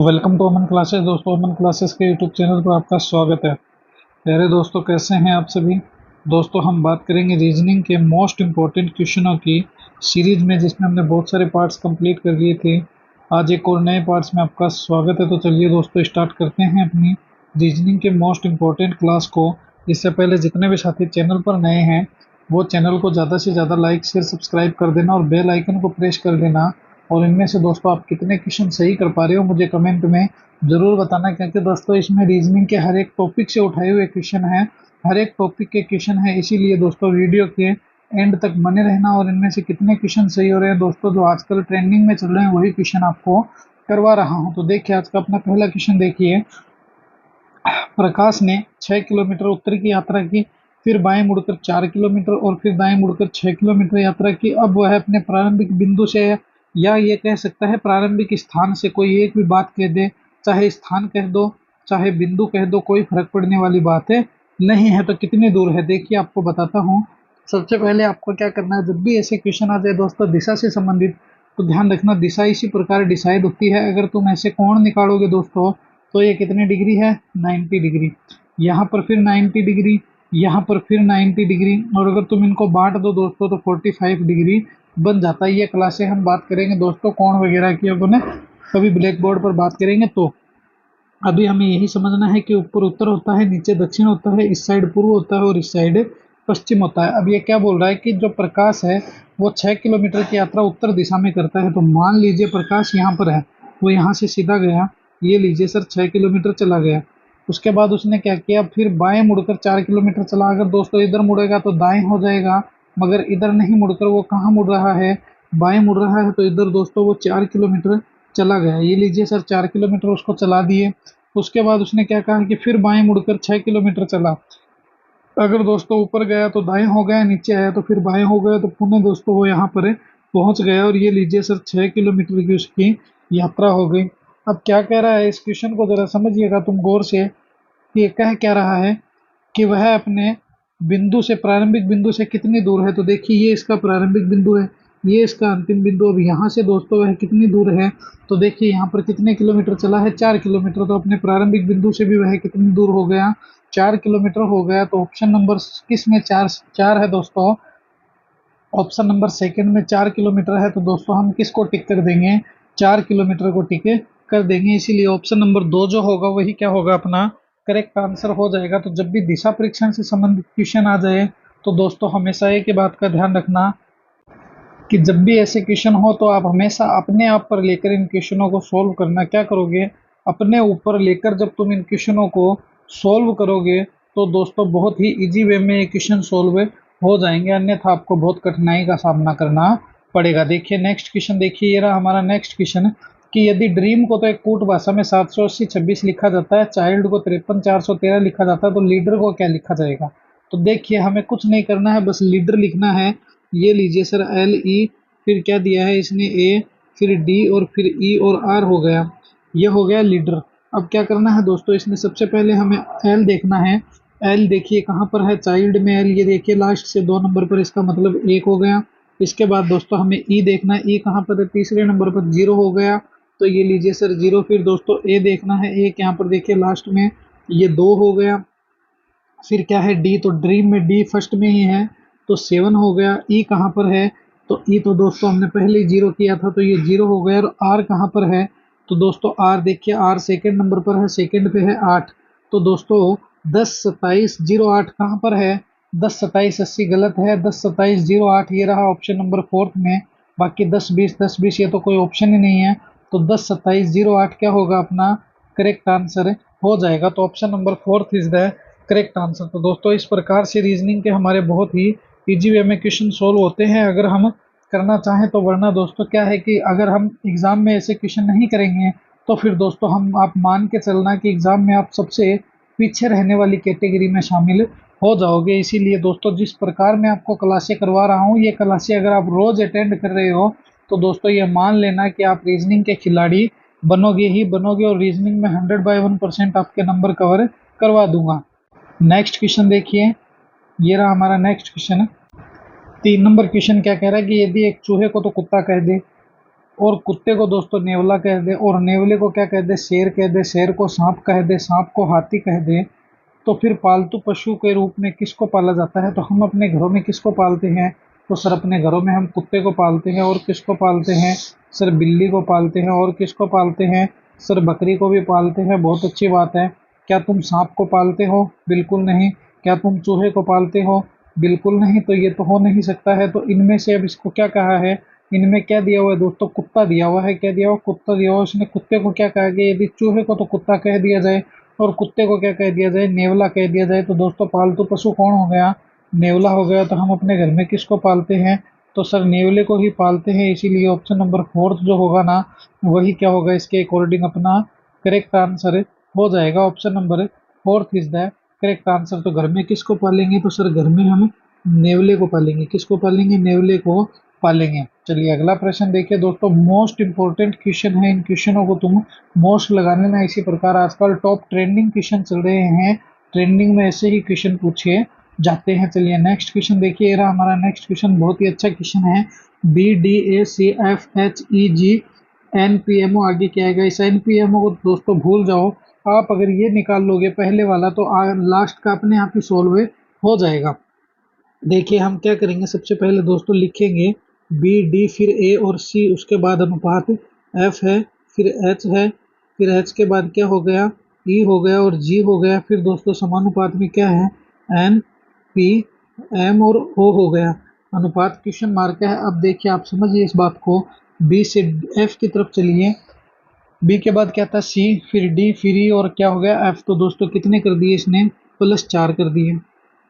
Welcome to Aman classes. दोस्तों, Aman classes के YouTube channel पर आपका स्वागत है। प्यारे दोस्तों, कैसे हैं आप सभी। दोस्तों, हम बात करेंगे रीजनिंग के मोस्ट इम्पोर्टेंट क्वेश्चनों की सीरीज में, जिसमें हमने बहुत सारे पार्ट्स कंप्लीट कर लिए थे। आज एक और नए पार्ट्स में आपका स्वागत है। तो चलिए दोस्तों, स्टार्ट करते हैं अपनी रीजनिंग के मोस्ट इम्पोर्टेंट क्लास को। इससे पहले जितने भी साथी चैनल पर नए हैं, वो चैनल को ज़्यादा से ज़्यादा लाइक शेयर सब्सक्राइब कर देना और बेल आइकन को प्रेस कर देना। और इनमें से दोस्तों आप कितने क्वेश्चन सही कर पा रहे हो, मुझे कमेंट में ज़रूर बताना, क्योंकि दोस्तों इसमें रीजनिंग के हर एक टॉपिक से उठाए हुए क्वेश्चन हैं, हर एक टॉपिक के क्वेश्चन हैं। इसीलिए दोस्तों वीडियो के एंड तक बने रहना। और इनमें से कितने क्वेश्चन सही हो रहे हैं दोस्तों, जो आजकल ट्रेंडिंग में चल रहे हैं, वही क्वेश्चन आपको करवा रहा हूँ। तो देखिए, आज का अपना पहला क्वेश्चन देखिए। प्रकाश ने 6 किलोमीटर उत्तर की यात्रा की, फिर बाएं मुड़कर 4 किलोमीटर और फिर दाएं मुड़कर 6 किलोमीटर यात्रा की। अब वह अपने प्रारंभिक बिंदु से, या ये कह सकता है प्रारंभिक स्थान से, कोई एक भी बात कह दे, चाहे स्थान कह दो चाहे बिंदु कह दो, कोई फर्क पड़ने वाली बात है नहीं है। तो कितनी दूर है, देखिए आपको बताता हूँ। सबसे पहले आपको क्या करना है, जब भी ऐसे क्वेश्चन आ जाए दोस्तों दिशा से संबंधित, तो ध्यान रखना दिशा इसी प्रकार डिसाइड होती है। अगर तुम ऐसे कोण निकालोगे दोस्तों, तो ये कितनी डिग्री है, 90 डिग्री। यहाँ पर फिर 90 डिग्री, यहाँ पर फिर 90 डिग्री, और अगर तुम इनको बांट दो दोस्तों तो 45 डिग्री बन जाता है। ये क्लासे हम बात करेंगे दोस्तों कोण वगैरह की, अब उन्हें कभी ब्लैक बोर्ड पर बात करेंगे। तो अभी हमें यही समझना है कि ऊपर उत्तर होता है, नीचे दक्षिण होता है, इस साइड पूर्व होता है और इस साइड पश्चिम होता है। अब ये क्या बोल रहा है कि जो प्रकाश है वो 6 किलोमीटर की यात्रा उत्तर दिशा में करता है। तो मान लीजिए प्रकाश यहाँ पर है, वो यहाँ से सीधा गया, ये लीजिए सर 6 किलोमीटर चला गया। उसके बाद उसने क्या किया, फिर बाएं मुड़कर 4 किलोमीटर चला। अगर दोस्तों इधर मुड़ेगा तो दाएं हो जाएगा, मगर इधर नहीं मुड़कर वो कहाँ मुड़ रहा है, बाएं मुड़ रहा है। तो इधर दोस्तों वो 4 किलोमीटर चला गया। ये लीजिए सर 4 किलोमीटर उसको चला दिए। उसके बाद उसने क्या कहा कि फिर बाएं मुड़कर 6 किलोमीटर चला। अगर दोस्तों ऊपर गया तो दाएं हो गया, नीचे आया तो फिर बाएं हो गया। तो पुनः दोस्तों वो यहाँ पर पहुंच गया, और ये लीजिए सर 6 किलोमीटर की उसकी यात्रा हो गई। अब क्या कह रहा है, इस क्वेश्चन को जरा समझिएगा तुम गौर से, कि ये कह क्या रहा है कि वह अपने बिंदु से, प्रारंभिक बिंदु से कितनी दूर है। तो देखिए ये इसका प्रारंभिक बिंदु है, ये इसका अंतिम बिंदु। अब यहाँ से दोस्तों वह कितनी दूर है, तो देखिए यहाँ पर कितने किलोमीटर चला है, 4 किलोमीटर। तो अपने प्रारंभिक बिंदु से भी वह कितनी दूर हो गया, 4 किलोमीटर हो गया। तो ऑप्शन नंबर किस में चार चार है दोस्तों, ऑप्शन नंबर सेकंड में 4 किलोमीटर है। तो दोस्तों हम किसको टिक कर देंगे, 4 किलोमीटर को टिक कर देंगे। इसीलिए ऑप्शन नंबर 2 जो होगा वही क्या होगा, अपना करेक्ट आंसर हो जाएगा। तो जब भी दिशा परीक्षण से संबंधित क्वेश्चन आ जाए, तो दोस्तों हमेशा एक ही बात का ध्यान रखना, कि जब भी ऐसे क्वेश्चन हो तो आप हमेशा अपने आप पर लेकर इन क्वेश्चनों को सोल्व करना। क्या करोगे, अपने ऊपर लेकर जब तुम इन क्वेश्चनों को सोल्व करोगे, तो दोस्तों बहुत ही इजी वे में ये क्वेश्चन सोल्व हो जाएंगे, अन्यथा आपको बहुत कठिनाई का सामना करना पड़ेगा। देखिए नेक्स्ट क्वेश्चन, देखिए ये रहा हमारा नेक्स्ट क्वेश्चन, कि यदि ड्रीम को तो एक कूट भाषा में 780 26 लिखा जाता है, चाइल्ड को 53 413 लिखा जाता है, तो लीडर को क्या लिखा जाएगा। तो देखिए हमें कुछ नहीं करना है, बस लीडर लिखना है। ये लीजिए सर एल ई, फिर क्या दिया है इसने, ए, फिर डी और फिर ई और आर हो गया, ये हो गया लीडर। अब क्या करना है दोस्तों, इसमें सबसे पहले हमें एल देखना है। एल देखिए कहाँ पर है, चाइल्ड में एल, ये देखिए लास्ट से 2 नंबर पर, इसका मतलब 1 हो गया। इसके बाद दोस्तों हमें ई देखना है, ई कहाँ पर है, तीसरे नंबर पर 0 हो गया, तो ये लीजिए सर 0। फिर दोस्तों ए देखना है, एक यहाँ पर देखिए लास्ट में, ये 2 हो गया। फिर क्या है डी, तो ड्रीम में डी फर्स्ट में ही है, तो 7 हो गया। ई कहाँ पर है, तो ई तो दोस्तों हमने पहले ही 0 किया था, तो ये 0 हो गया। और आर कहाँ पर है, तो दोस्तों आर देखिए, आर सेकंड नंबर पर है, सेकंड पे है 8। तो दोस्तों 10 27 08 कहाँ पर है, 10 27 80 गलत है, 10 27 08 ये रहा ऑप्शन नंबर 4 में। बाकी 10 20 ये तो कोई ऑप्शन ही नहीं है। तो 10 27 08 क्या होगा, अपना करेक्ट आंसर हो जाएगा। तो option number 4 is the correct answer. तो दोस्तों इस प्रकार से रीजनिंग के हमारे बहुत ही इजी वे में क्वेश्चन सोल्व होते हैं, अगर हम करना चाहें तो। वरना दोस्तों क्या है कि अगर हम एग्जाम में ऐसे क्वेश्चन नहीं करेंगे, तो फिर दोस्तों हम, आप मान के चलना कि एग्जाम में आप सबसे पीछे रहने वाली कैटेगरी में शामिल हो जाओगे। इसीलिए दोस्तों जिस प्रकार मैं आपको क्लासें करवा रहा हूँ, ये क्लासें अगर आप रोज अटेंड कर रहे हो, तो दोस्तों ये मान लेना कि आप रीजनिंग के खिलाड़ी बनोगे ही बनोगे, और रीजनिंग में 100/1% आपके नंबर कवर करवा दूंगा। नेक्स्ट क्वेश्चन देखिए, ये रहा हमारा नेक्स्ट क्वेश्चन। 3 नंबर क्वेश्चन क्या कह रहा है, कि यदि एक चूहे को तो कुत्ता कह दे, और कुत्ते को दोस्तों नेवला कह दे, और नेवले को क्या कह दे, शेर कह दे, शेर को सांप कह दे, सांप को हाथी कह दे, तो फिर पालतू पशु के रूप में किसको पाला जाता है? तो हम अपने घरों में किसको पालते हैं? तो सर अपने घरों में हम कुत्ते को पालते हैं। और किसको पालते हैं? सर बिल्ली को पालते हैं। और किसको पालते हैं? सर बकरी को भी पालते हैं। बहुत अच्छी बात है। क्या तुम सांप को पालते हो? बिल्कुल नहीं। क्या तुम चूहे को पालते हो? बिल्कुल नहीं। तो ये तो हो नहीं सकता है। तो इनमें से अब इसको क्या कहा है? इनमें क्या दिया हुआ है दोस्तों? कुत्ता दिया हुआ है। क्या दिया हुआ? कुत्ता दिया हुआ। उसने कुत्ते को क्या कहा कि यदि चूहे को तो कुत्ता कह दिया जाए और कुत्ते को क्या कह दिया जाए? नेवला कह दिया जाए। तो दोस्तों पालतू पशु कौन हो गया? नेवला हो गया। तो हम अपने घर में किसको पालते हैं? तो सर नेवले को ही पालते हैं। इसीलिए ऑप्शन नंबर फोर्थ जो होगा ना, वही क्या होगा इसके अकॉर्डिंग अपना करेक्ट आंसर हो जाएगा। Option number fourth is the correct answer. तो घर में किसको पालेंगे? तो सर घर में हम नेवले को पालेंगे। किसको पालेंगे? नेवले को पालेंगे। चलिए अगला प्रश्न देखिए दोस्तों, मोस्ट इंपॉर्टेंट क्वेश्चन है। इन क्वेश्चनों को तुम मोस्ट लगाने में इसी प्रकार आजकल टॉप ट्रेंडिंग क्वेश्चन चल रहे हैं। ट्रेंडिंग में ऐसे ही क्वेश्चन पूछे जाते हैं। चलिए नेक्स्ट क्वेश्चन देखिए, ये रहा हमारा नेक्स्ट क्वेश्चन। बहुत ही अच्छा क्वेश्चन है। BDACFHEGNPMO आगे क्या आएगा? इस NPMO को दोस्तों भूल जाओ। आप अगर ये निकाल लोगे पहले वाला तो लास्ट का अपने आप ही सोल्व हो जाएगा। देखिए हम क्या करेंगे, सबसे पहले दोस्तों लिखेंगे BD, फिर A और C, उसके बाद अनुपात F है, फिर H है, फिर H के बाद क्या हो गया? E हो गया और G हो गया। फिर दोस्तों समानुपात में क्या है? N, P, M और O हो गया। अनुपात क्वेश्चन मार्क है। अब देखिए आप समझिए इस बात को। B से F की तरफ चलिए। B के बाद क्या था? C, फिर D, फिर E और क्या हो गया? F। तो दोस्तों कितने कर दिए इसने? +4 कर दिए।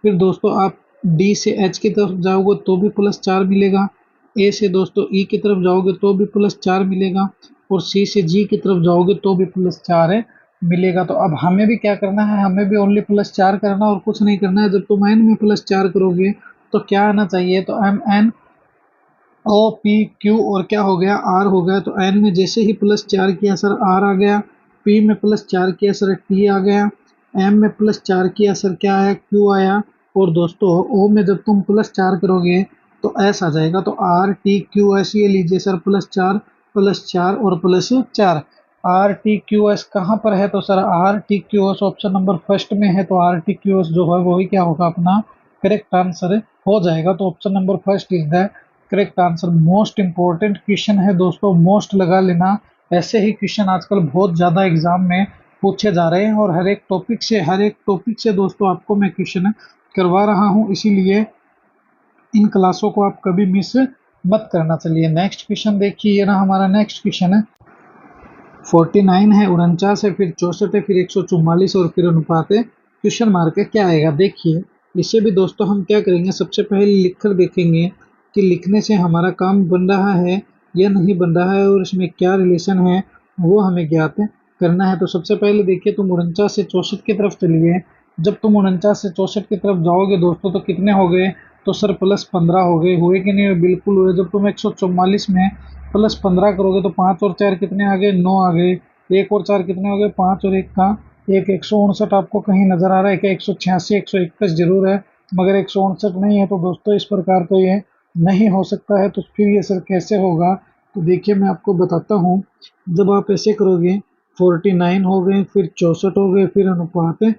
फिर दोस्तों आप D से H की तरफ जाओगे तो भी +4 मिलेगा। A से दोस्तों E की तरफ जाओगे तो भी +4 मिलेगा। और C से G की तरफ जाओगे तो भी +4 मिलेगा। तो अब हमें भी क्या करना है? हमें भी ओनली +4 करना और कुछ नहीं करना है। जब तुम N में +4 करोगे तो क्या आना चाहिए? तो MN OPQ और क्या हो गया? R हो गया। तो N में जैसे ही +4 किया सर R आ गया। P में +4 किया सर T आ गया। M में +4 किया सर क्या आया? Q आया। और दोस्तों O में जब तुम +4 करोगे तो S आ जाएगा। तो RTQS ये लीजिए सर, +4 +4 और +4। RTQS कहाँ पर है? तो sir RTQS option number first में है। तो RTQS जो है वही क्या होगा? अपना करेक्ट आंसर हो जाएगा। तो option number first is the correct answer. Most important question है दोस्तों, मोस्ट लगा लेना। ऐसे ही क्वेश्चन आजकल बहुत ज़्यादा एग्जाम में पूछे जा रहे हैं और हर एक टॉपिक से दोस्तों आपको मैं क्वेश्चन करवा रहा हूं। इसीलिए इन क्लासों को आप कभी मिस मत करना। चलिए नेक्स्ट क्वेश्चन देखिए, ये ना हमारा नेक्स्ट क्वेश्चन है। 49 है, 49 है, फिर 64 है, फिर 144 और फिर अनुपात है। क्वेश्चन मार्क है, क्या आएगा? देखिए इसे भी दोस्तों हम क्या करेंगे, सबसे पहले लिखकर देखेंगे कि लिखने से हमारा काम बन रहा है या नहीं बन रहा है और इसमें क्या रिलेशन है वो हमें ज्ञात करना है। तो सबसे पहले देखिए तुम 49 से 64 की तरफ चलिए। जब तुम 49 से 64 की तरफ जाओगे दोस्तों तो कितने हो गए? तो सर +15 हो गए। हुए कि नहीं? बिल्कुल हुए। जब तुम 144 में +15 करोगे तो 5 और 4 कितने आ गए? 9 आ गए। 1 और 4 कितने हो गए? 5 और 1 का 1। 159 आपको कहीं नजर आ रहा है क्या? 186 121 जरूर है, मगर 159 नहीं है। तो दोस्तों इस प्रकार तो ये नहीं हो सकता है। तो फिर ये सर कैसे होगा? तो देखिए मैं आपको बताता हूँ। जब आप ऐसे करोगे 49 हो गए, फिर 64 हो गए, फिर अनुपात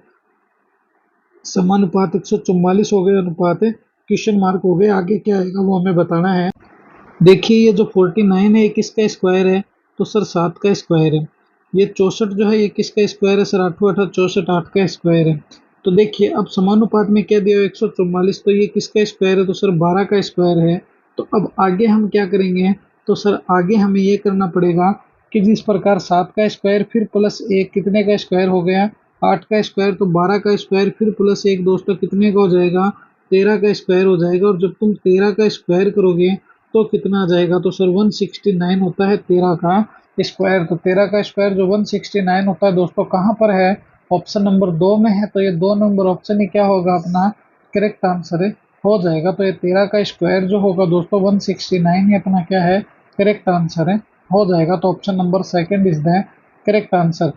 समानुपात 144 हो गए, अनुपात क्वेश्चन मार्क हो गए। आगे क्या आएगा वो हमें बताना है। देखिए ये जो 49 है ये किसका स्क्वायर है? तो सर 7 का स्क्वायर है। ये 64 जो है ये किसका स्क्वायर है? सर 8 8 64 8 का स्क्वायर है। तो देखिए अब समानुपात में क्या दिया? 144। तो ये किसका स्क्वायर है? तो सर 12 का स्क्वायर है। तो अब आगे हम क्या करेंगे? तो सर आगे हमें ये करना पड़ेगा कि जिस प्रकार 7 का स्क्वायर फिर +1 कितने का स्क्वायर हो गया? 8 का स्क्वायर। तो 12 का स्क्वायर फिर +1 दोस्तों कितने का हो जाएगा? 13 का स्क्वायर हो जाएगा। और जब तुम 13 का स्क्वायर करोगे तो कितना आ जाएगा? तो सर 169 होता है 13 का स्क्वायर। तो 13 का स्क्वायर जो 169 होता है दोस्तों कहाँ पर है? ऑप्शन नंबर 2 में है। तो ये 2 नंबर ऑप्शन ही क्या होगा? अपना करेक्ट आंसर हो जाएगा। तो ये 13 का स्क्वायर जो होगा दोस्तों 169 ही अपना क्या है? करेक्ट आंसर हो जाएगा। तो option number second is the correct answer.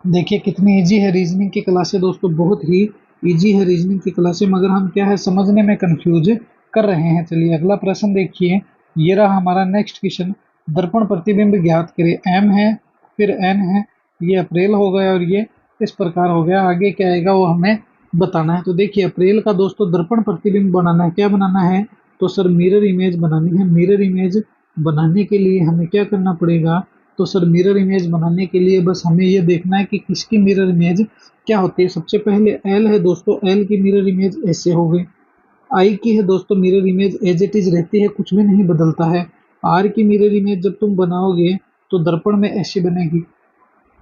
देखिए कितनी इजी है रीजनिंग की क्लासें दोस्तों, बहुत ही इजी है रीजनिंग की क्लासें, मगर हम क्या है समझने में कंफ्यूज कर रहे हैं। चलिए अगला प्रश्न देखिए, ये रहा हमारा नेक्स्ट क्वेश्चन। दर्पण प्रतिबिंब ज्ञात करें। एम है, फिर एन है, ये अप्रैल हो गया और ये इस प्रकार हो गया। आगे क्या आएगा वो हमें बताना है। तो देखिए अप्रैल का दोस्तों दर्पण प्रतिबिंब बनाना है। क्या बनाना है? तो सर मिरर इमेज बनानी है। मिरर इमेज बनाने के लिए हमें क्या करना पड़ेगा? तो सर मिरर इमेज बनाने के लिए बस हमें ये देखना है कि किसकी मिरर इमेज क्या होती है। सबसे पहले एल है दोस्तों, एल की मिरर इमेज ऐसे हो गई। आई की है दोस्तों mirror image as it is रहती है, कुछ भी नहीं बदलता है। आर की मिरर इमेज जब तुम बनाओगे तो दर्पण में ऐसी बनेगी।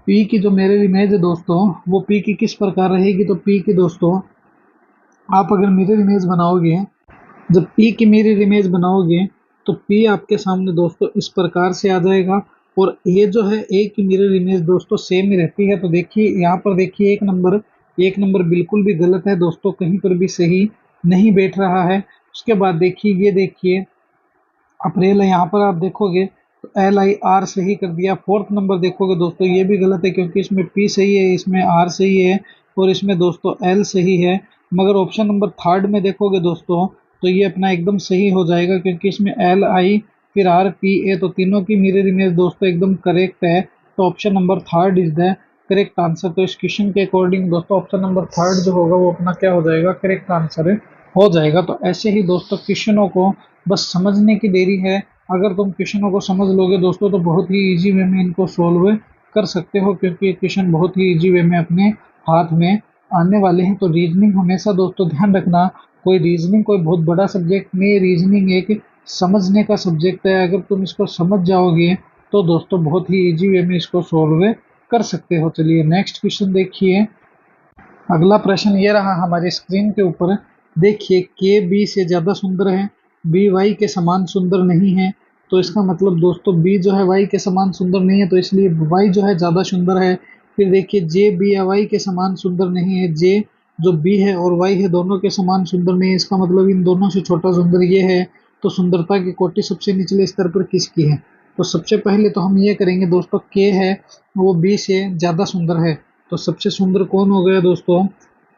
पी की जो मिरर इमेज है दोस्तों, वो पी की किस प्रकार रहेगी? तो पी की दोस्तों आप अगर मिरर इमेज बनाओगे, जब पी की मिरर इमेज बनाओगे तो पी आपके सामने दोस्तों इस प्रकार से आ जाएगा। और ए जो है, ए की मिरर इमेज दोस्तों सेम ही रहती है। तो देखिए यहाँ पर देखिए एक नंबर बिल्कुल भी गलत है दोस्तों, कहीं पर भी सही नहीं बैठ रहा है। उसके बाद देखिए ये देखिए अप्रैल है, यहाँ पर आप देखोगे तो एल आई आर सही कर दिया। फोर्थ नंबर देखोगे दोस्तों ये भी गलत है, क्योंकि इसमें पी सही है, इसमें आर सही है और इसमें दोस्तों एल सही है। मगर ऑप्शन नंबर थर्ड में देखोगे दोस्तों तो ये अपना एकदम सही हो जाएगा, क्योंकि इसमें एल आई फिर आर पी ए, तो तीनों की मिरर इमेज दोस्तों एकदम करेक्ट है। तो option number third is the correct answer. तो इस क्वेश्चन के अकॉर्डिंग दोस्तों ऑप्शन नंबर थर्ड जो होगा वो अपना क्या हो जाएगा? करेक्ट आंसर हो जाएगा। तो ऐसे ही दोस्तों क्वेश्चनों को बस समझने की देरी है। अगर तुम क्वेश्चनों को समझ लोगे दोस्तों तो बहुत ही इजी वे में इनको सोल्व कर सकते हो, क्योंकि ये क्वेश्चन बहुत ही इजी वे में अपने हाथ में आने वाले हैं। तो रीजनिंग हमेशा दोस्तों ध्यान रखना, कोई रीजनिंग कोई बहुत बड़ा सब्जेक्ट नहीं, रीजनिंग एक समझने का सब्जेक्ट है। अगर तुम इसको समझ जाओगे तो दोस्तों बहुत ही इजी वे में इसको सोल्व कर सकते हो। चलिए नेक्स्ट क्वेश्चन देखिए। अगला प्रश्न ये रहा हमारी स्क्रीन के ऊपर। देखिए के बी से ज़्यादा सुंदर है, बी वाई के समान सुंदर नहीं है। तो इसका मतलब दोस्तों बी जो है वाई के समान सुंदर नहीं है, तो इसलिए वाई जो है ज़्यादा सुंदर है। फिर देखिए जे बी या वाई के समान सुंदर नहीं है, जे जो बी है और वाई है दोनों के समान सुंदर नहीं है। इसका मतलब इन दोनों से छोटा सुंदर ये है। तो सुंदरता की कोटि सबसे निचले स्तर पर किसकी है? तो सबसे पहले तो हम ये करेंगे दोस्तों, के है वो बी से ज़्यादा सुंदर है। तो सबसे सुंदर कौन हो गया दोस्तों?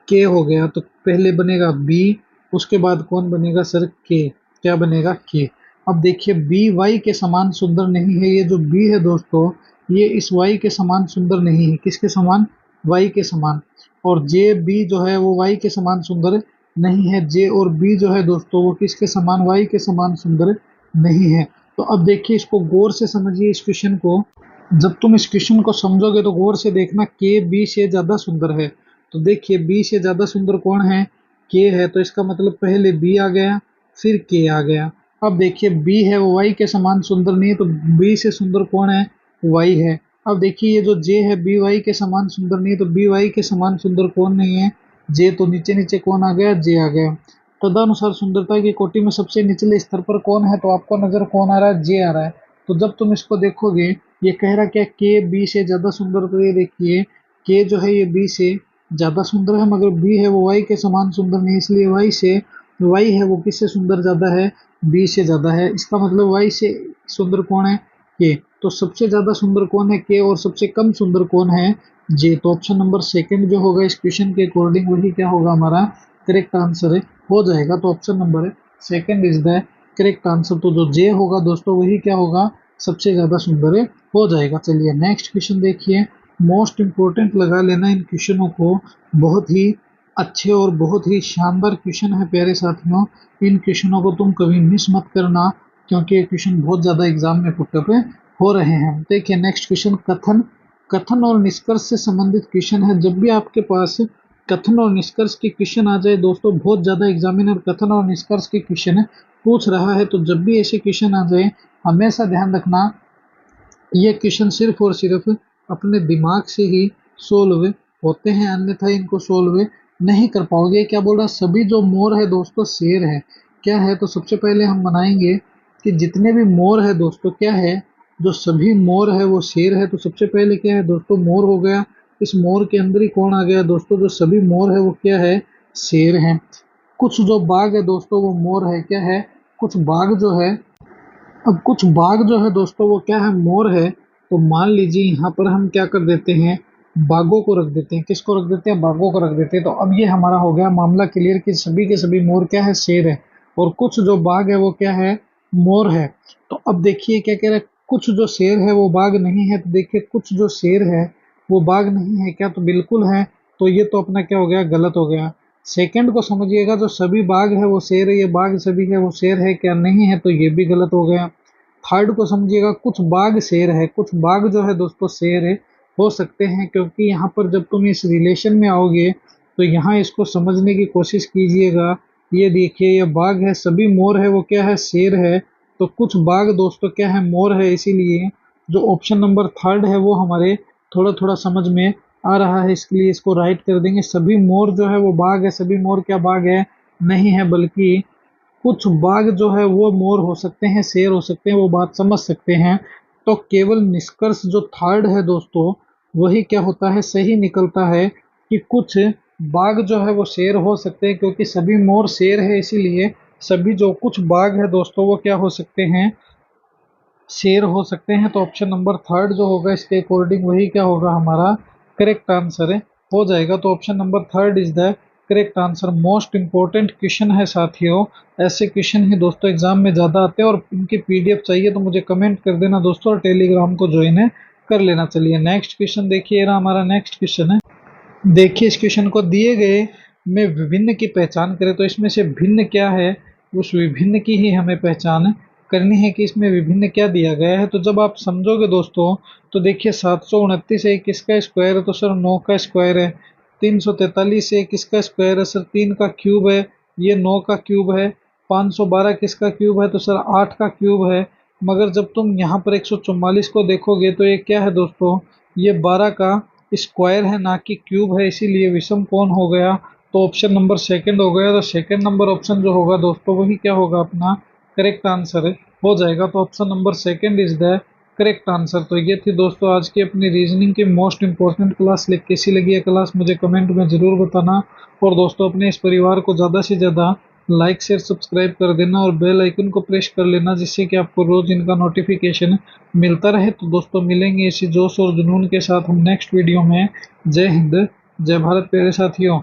के हो गया। तो पहले बनेगा बी, उसके बाद कौन बनेगा सर? के। क्या बनेगा? के। अब देखिए बी वाई के समान सुंदर नहीं है। ये जो बी है दोस्तों ये इस वाई के समान सुंदर नहीं है। किसके समान? वाई के समान। और जे बी जो है वो वाई के समान सुंदर नहीं है। जे और बी जो है दोस्तों वो किसके समान? वाई के समान सुंदर नहीं है। तो अब देखिए इसको गौर से समझिए इस क्वेश्चन को। जब तुम इस क्वेश्चन को समझोगे तो गौर से देखना, के बी से ज़्यादा सुंदर है। तो देखिए बी से ज़्यादा सुंदर कौन है? के है। तो इसका मतलब पहले बी आ गया फिर के आ गया। अब देखिए बी है वो वाई के समान सुंदर नहीं है, तो बी से सुंदर कौन है? वाई है। अब देखिए ये जो जे है बी वाई के समान सुंदर नहीं है, तो बी वाई के समान सुंदर कौन नहीं है? जे। तो नीचे नीचे कौन आ गया? जे आ गया। तदनुसार सुंदरता की कोटि में सबसे निचले स्तर पर कौन है? तो आपको नजर कौन आ रहा है? जे आ रहा है। तो जब तुम इसको देखोगे ये कह रहा क्या? के बी से ज़्यादा सुंदर। तो ये देखिए के जो है ये बी से ज़्यादा सुंदर है, मगर बी है वो वाई के समान सुंदर नहीं, इसलिए वाई है वो किससे सुंदर ज़्यादा है? बी से ज़्यादा है। इसका मतलब वाई से सुंदर कौन है? के। तो सबसे ज़्यादा सुंदर कौन है? के। और सबसे कम सुंदर कौन है? जे। तो ऑप्शन नंबर सेकंड जो होगा इस क्वेश्चन के अकॉर्डिंग वही क्या होगा? हमारा करेक्ट आंसर हो जाएगा। तो option number second is the correct answer. तो जो जे होगा दोस्तों वही क्या होगा? सबसे ज़्यादा सुंदर हो जाएगा। चलिए नेक्स्ट क्वेश्चन देखिए। मोस्ट इम्पोर्टेंट लगा लेना इन क्वेश्चनों को, बहुत ही अच्छे और बहुत ही शानदार क्वेश्चन है प्यारे साथियों। इन क्वेश्चनों को तुम कभी मिस मत करना, क्योंकि ये क्वेश्चन बहुत ज़्यादा एग्जाम में पुटअप हो रहे हैं। देखिए नेक्स्ट क्वेश्चन, कथन और निष्कर्ष से संबंधित क्वेश्चन है। जब भी आपके पास कथन और निष्कर्ष के क्वेश्चन आ जाए दोस्तों, बहुत ज़्यादा एग्जामिनर कथन और निष्कर्ष के क्वेश्चन पूछ रहा है, तो जब भी ऐसे क्वेश्चन आ जाए हमेशा ध्यान रखना ये क्वेश्चन सिर्फ और सिर्फ अपने दिमाग से ही सोल्व होते हैं, अन्यथा इनको सोल्व नहीं कर पाओगे। क्या बोल रहा? सभी जो मोर है दोस्तों शेर है। क्या है? तो सबसे पहले हम बनाएंगे कि जितने भी मोर है दोस्तों क्या है? जो सभी मोर है वो शेर है। तो सबसे पहले क्या है दोस्तों? मोर हो गया। इस मोर के अंदर ही कौन आ गया दोस्तों? जो सभी मोर है वो क्या है? शेर है। कुछ जो बाघ है दोस्तों वो मोर है। क्या है? कुछ बाघ जो है, अब कुछ बाघ जो है दोस्तों वो क्या है? मोर है। तो मान लीजिए यहाँ पर हम क्या कर देते हैं? बाघों को रख देते हैं। किसको रख देते हैं? बाघों को रख देते हैं। तो अब ये हमारा हो गया मामला क्लियर कि सभी के सभी मोर क्या है? शेर है। और कुछ जो बाघ है वो क्या है? मोर है। तो अब देखिए क्या कह रहा है? कुछ जो शेर है वो बाघ नहीं है, तो देखिए कुछ जो शेर है वो बाघ नहीं है क्या, तो बिल्कुल है। तो ये तो अपना क्या हो गया, गलत हो गया। सेकंड को समझिएगा, जो सभी बाघ है वो शेर है, ये बाघ सभी है वो शेर है क्या, नहीं है, तो ये भी गलत हो गया। थर्ड को समझिएगा, कुछ बाघ शेर है, कुछ बाघ जो है दोस्तों शेर है, हो सकते हैं, क्योंकि यहाँ पर जब तुम इस रिलेशन में आओगे तो यहाँ इसको समझने की कोशिश कीजिएगा। ये देखिए ये बाघ है, सभी मोर है वो क्या है, शेर है, तो कुछ बाघ दोस्तों क्या है, मोर है, इसीलिए जो ऑप्शन नंबर थर्ड है वो हमारे थोड़ा थोड़ा समझ में आ रहा है, इसके लिए इसको राइट कर देंगे। सभी मोर जो है वो बाघ है, सभी मोर क्या बाघ है, नहीं है, बल्कि कुछ बाघ जो है वो मोर हो सकते हैं, शेर हो सकते हैं, वो बात समझ सकते हैं। तो केवल निष्कर्ष जो थर्ड है दोस्तों, वही क्या होता है, सही निकलता है कि कुछ बाघ जो है वो शेर हो सकते हैं, क्योंकि सभी मोर शेर है, इसीलिए सभी जो कुछ बाघ है दोस्तों वो क्या हो सकते हैं, शेर हो सकते हैं। तो ऑप्शन नंबर थर्ड जो होगा इसके अकॉर्डिंग वही क्या होगा, हमारा करेक्ट आंसर हो जाएगा। तो option number third is the correct answer. Most important question है साथियों, ऐसे क्वेश्चन ही दोस्तों एग्जाम में ज़्यादा आते हैं, और इनकी पीडीएफ चाहिए तो मुझे कमेंट कर देना दोस्तों, और टेलीग्राम को ज्वाइन है कर लेना। चलिए नेक्स्ट क्वेश्चन देखिए, रहा हमारा नेक्स्ट क्वेश्चन है। देखिए इस क्वेश्चन को, दिए गए में विभिन्न की पहचान करें, तो इसमें से भिन्न क्या है, उस विभिन्न की ही हमें पहचान करनी है कि इसमें विभिन्न क्या दिया गया है। तो जब आप समझोगे दोस्तों, तो देखिए 729 है, किसका स्क्वायर है, तो सर 9 का स्क्वायर है। 343 है, किसका स्क्वायर है, सर 3 का क्यूब है, ये 9 का क्यूब है। 512 किसका क्यूब है, तो सर 8 का क्यूब है। मगर जब तुम यहाँ पर 144 को देखोगे तो ये क्या है दोस्तों, ये 12 का स्क्वायर है, ना कि क्यूब है, इसीलिए विषम कोण हो गया। तो ऑप्शन नंबर सेकंड हो गया। तो सेकंड नंबर ऑप्शन जो होगा दोस्तों वही क्या होगा, अपना करेक्ट आंसर हो जाएगा। तो option number second is the correct answer. तो ये थी दोस्तों आज की अपनी रीजनिंग की मोस्ट इंपॉर्टेंट क्लास। कैसी लगी है क्लास मुझे कमेंट में ज़रूर बताना, और दोस्तों अपने इस परिवार को ज़्यादा से ज़्यादा लाइक शेयर सब्सक्राइब कर देना, और बेल आइकन को प्रेस कर लेना, जिससे कि आपको रोज़ इनका नोटिफिकेशन मिलता रहे। तो दोस्तों मिलेंगे इसी जोश और जुनून के साथ हम नेक्स्ट वीडियो में। जय हिंद, जय भारत प्यारे साथियों।